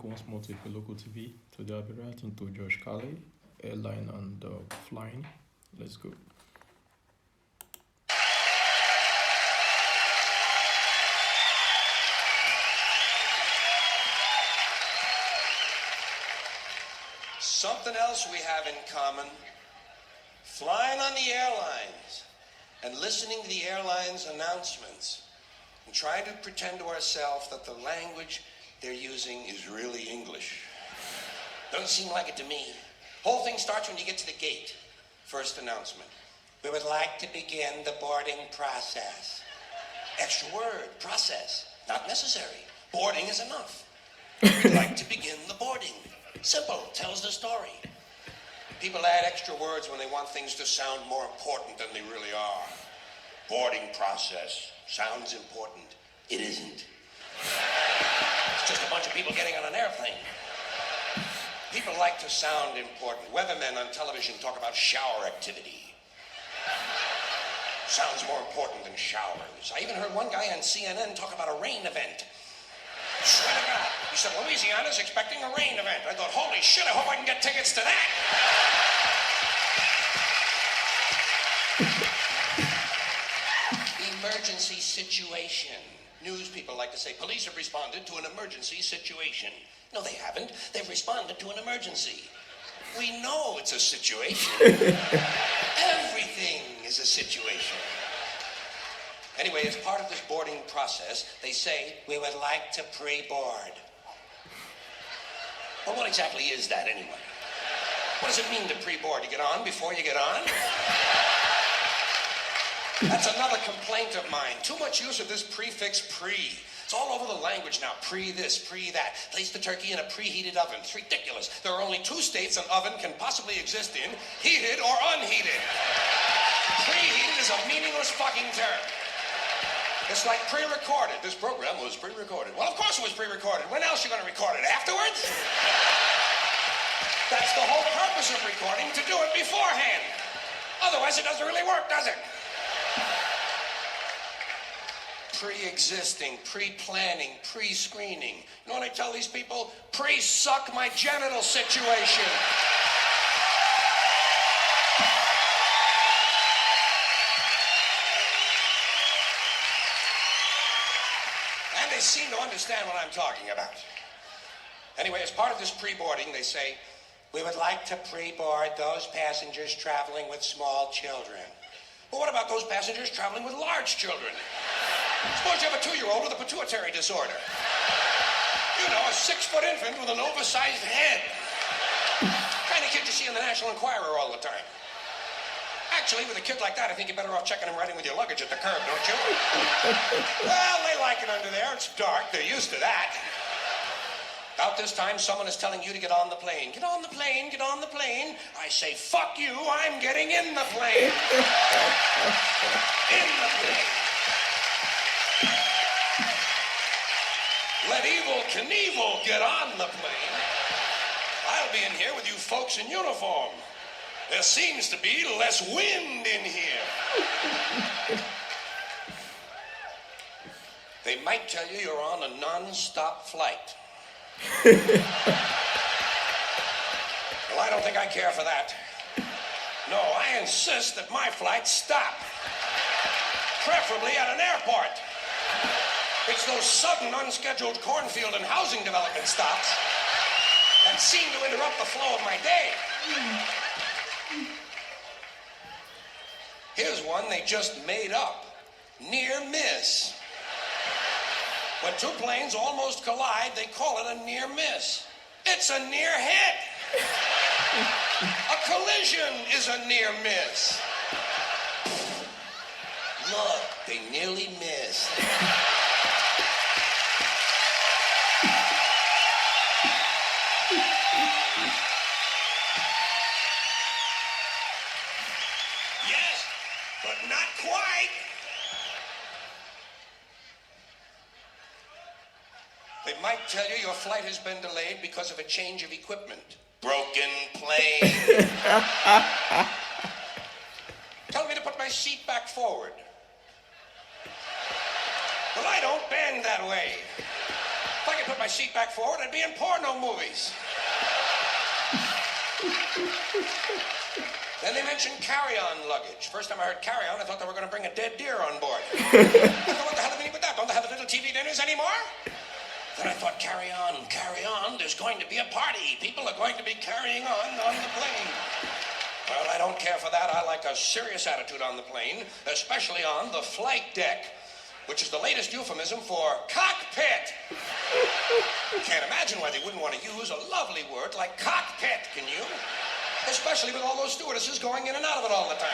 welcome once more to Local TV. Today I'll be reacting to Georgecarlin, Airline and Flying. Let's go. Something else we have in common, flying on the airlines and listening to the airlines' announcements and trying to pretend to ourselves that the language they're using is really English. Doesn't seem like it to me. Whole thing starts when you get to the gate. First announcement. We would like to begin the boarding process. Extra word, process. Not necessary. Boarding is enough. We'd like to begin the boarding. Simple, tells the story. People add extra words when they want things to sound more important than they really are. Boarding process sounds important. It isn't. It's just a bunch of people getting on an airplane. People like to sound important. Weathermen on television talk about shower activity. Sounds more important than showers. I even heard one guy on CNN talk about a rain event. Swear to God. He said, Louisiana's expecting a rain event. I thought, holy shit, I hope I can get tickets to that. Emergency situation. News people like to say, police have responded to an emergency situation. No, they haven't. They've responded to an emergency. We know it's a situation. Everything is a situation. Anyway, as part of this boarding process, they say, we would like to pre-board. Well, what exactly is that anyway? What does it mean to pre-board? You get on before you get on? That's another complaint of mine. Too much use of this prefix pre. It's all over the language now. Pre this, pre that. Place the turkey in a preheated oven. It's ridiculous. There are only two states an oven can possibly exist in, heated or unheated. Preheated is a meaningless fucking term. It's like pre-recorded. This program was pre-recorded. Well, of course it was pre-recorded. When else are you going to record it? Afterwards? That's the whole purpose of recording, to do it beforehand. Otherwise, it doesn't really work, does it? Pre-existing, pre-planning, pre-screening. You know what I tell these people? Pre-suck my genital situation. And they seem to understand what I'm talking about. Anyway, as part of this pre-boarding, they say, we would like to pre-board those passengers traveling with small children. Well, what about those passengers traveling with large children? Suppose you have a 2-year-old with a pituitary disorder. You know, a 6-foot infant with an oversized head. Kind of kid you see in the National Enquirer all the time. Actually, with a kid like that, I think you're better off checking him riding with your luggage at the curb, don't you? Well, they like it under there. It's dark. They're used to that. About this time, someone is telling you to get on the plane. Get on the plane, get on the plane. I say, fuck you, I'm getting in the plane. In the plane. Let Evel Knievel get on the plane. I'll be in here with you folks in uniform. There seems to be less wind in here. They might tell you you're on a non-stop flight. Well, I don't think I care for that. No, I insist that my flights stop. Preferably at an airport. It's those sudden, unscheduled cornfield and housing development stops that seem to interrupt the flow of my day. Here's one they just made up. Near miss. When two planes almost collide, they call it a near miss. It's a near hit. A collision is a near miss. Look, they nearly missed. Yes, but not quite. They might tell you your flight has been delayed because of a change of equipment. Broken plane. Tell me to put my seat back forward. Well, I don't bend that way. If I could put my seat back forward, I'd be in porno movies. Then they mentioned carry-on luggage. First time I heard carry-on, I thought they were going to bring a dead deer on board. I thought, what the hell do they mean with that? Don't they have little TV dinners anymore? Then I thought, carry on, there's going to be a party. People are going to be carrying on the plane. Well, I don't care for that. I like a serious attitude on the plane, especially on the flight deck, which is the latest euphemism for cockpit. Can't imagine why they wouldn't want to use a lovely word like cockpit, can you? Especially with all those stewardesses going in and out of it all the time.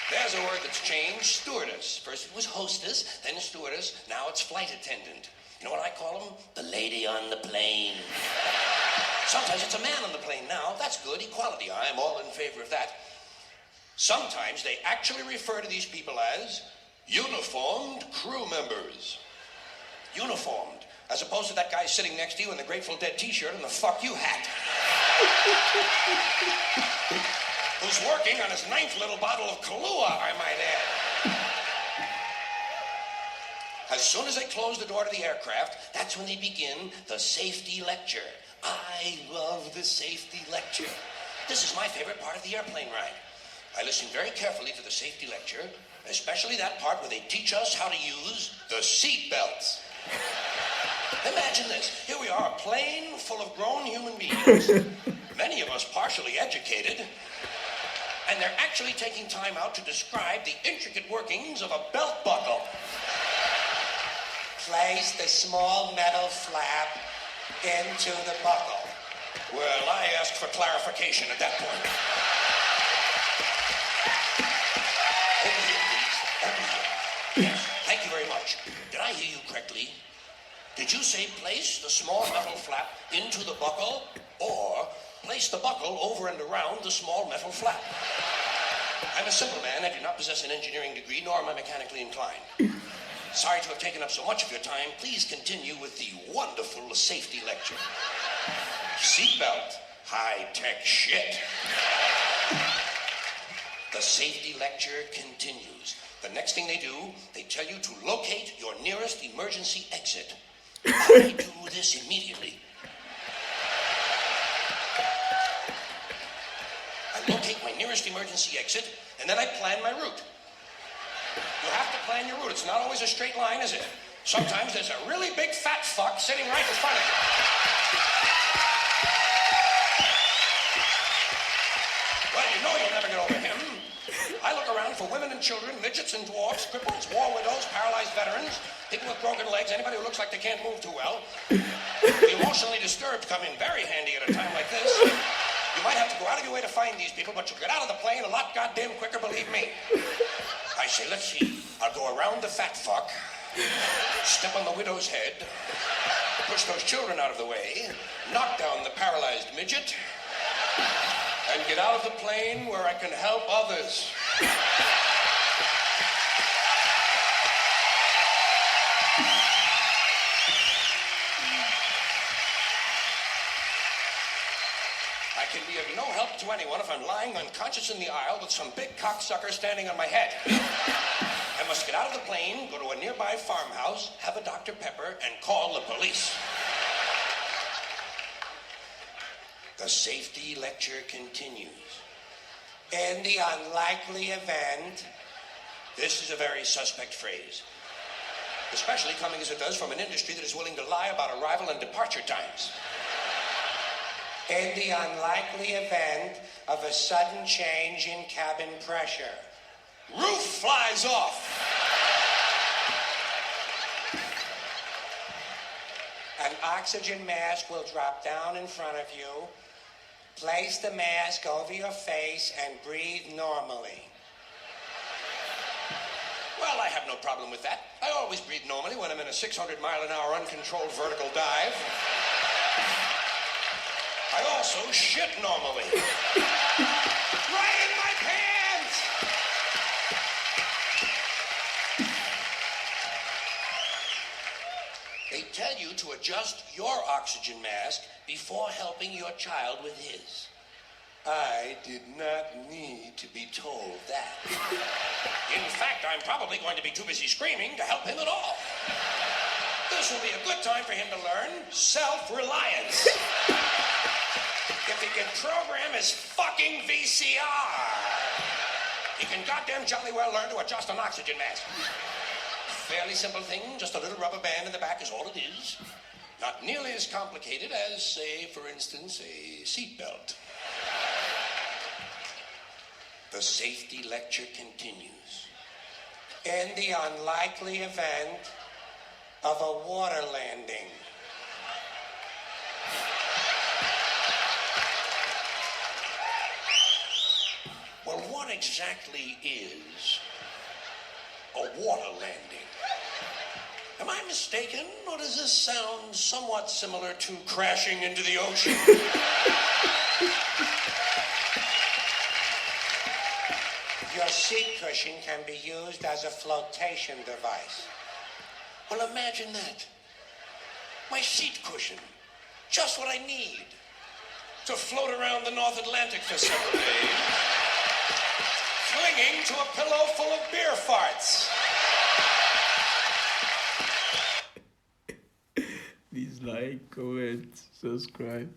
There's a word that's changed, stewardess. First it was hostess, then stewardess, now it's flight attendant. You know what I call them? The lady on the plane. Sometimes it's a man on the plane now. That's good, equality. I'm all in favor of that. Sometimes they actually refer to these people as uniformed crew members. Uniformed, as opposed to that guy sitting next to you in the Grateful Dead t-shirt and the fuck you hat. Who's working on his 9th little bottle of Kahlua, I might add. As soon as they close the door to the aircraft, that's when they begin the safety lecture. I love the safety lecture. This is my favorite part of the airplane ride. I listen very carefully to the safety lecture, especially that part where they teach us how to use the seat belts. Imagine this. Here we are, a plane full of grown human beings, many of us partially educated, and they're actually taking time out to describe the intricate workings of a belt buckle. Place the small metal flap into the buckle. Well, I asked for clarification at that point. Over here, please. Over here. Yes, thank you very much. Did I hear you correctly? Did you say place the small metal flap into the buckle, or place the buckle over and around the small metal flap? I'm a simple man. I do not possess an engineering degree, nor am I mechanically inclined. Sorry to have taken up so much of your time. Please continue with the wonderful safety lecture. Seatbelt, high-tech shit. The safety lecture continues. The next thing they do, they tell you to locate your nearest emergency exit. I do this immediately. I locate my nearest emergency exit, and then I plan my route. You have to plan your route. It's not always a straight line, is it? Sometimes there's a really big fat fuck sitting right in front of you. Well, you know you'll never get over him. I look around for women and children, midgets and dwarfs, cripples, war widows, paralyzed veterans, people with broken legs, anybody who looks like they can't move too well. The emotionally disturbed come in very handy at a time like this. You might have to go out of your way to find these people, but you'll get out of the plane a lot goddamn quicker, believe me. I say, let's see. I'll go around the fat fuck, step on the widow's head, push those children out of the way, knock down the paralyzed midget, and get out of the plane where I can help others. I can be of no help to anyone if I'm lying unconscious in the aisle with some big cocksucker standing on my head. I must get out of the plane, go to a nearby farmhouse, have a Dr. Pepper, and call the police. The safety lecture continues. In the unlikely event, this is a very suspect phrase, especially coming as it does from an industry that is willing to lie about arrival and departure times. In the unlikely event of a sudden change in cabin pressure, roof flies off. An oxygen mask will drop down in front of you. Place the mask over your face and breathe normally. Well, I have no problem with that. I always breathe normally when I'm in a 600-mile-an-hour uncontrolled vertical dive. I also shit normally. Right in my pants! They tell you to adjust your oxygen mask before helping your child with his. I did not need to be told that. In fact, I'm probably going to be too busy screaming to help him at all. This will be a good time for him to learn self-reliance. If he can program his fucking VCR, he can goddamn jolly well learn to adjust an oxygen mask. Fairly simple thing, just a little rubber band in the back is all it is. Not nearly as complicated as, say, for instance, a seatbelt. The safety lecture continues. In the unlikely event of a water landing. Well, what exactly is a water landing? Am I mistaken, or does this sound somewhat similar to crashing into the ocean? Your seat cushion can be used as a flotation device. Well, imagine that. My seat cushion. Just what I need to float around the North Atlantic for several days, clinging to a pillow full of beer farts. Please like, comment, subscribe.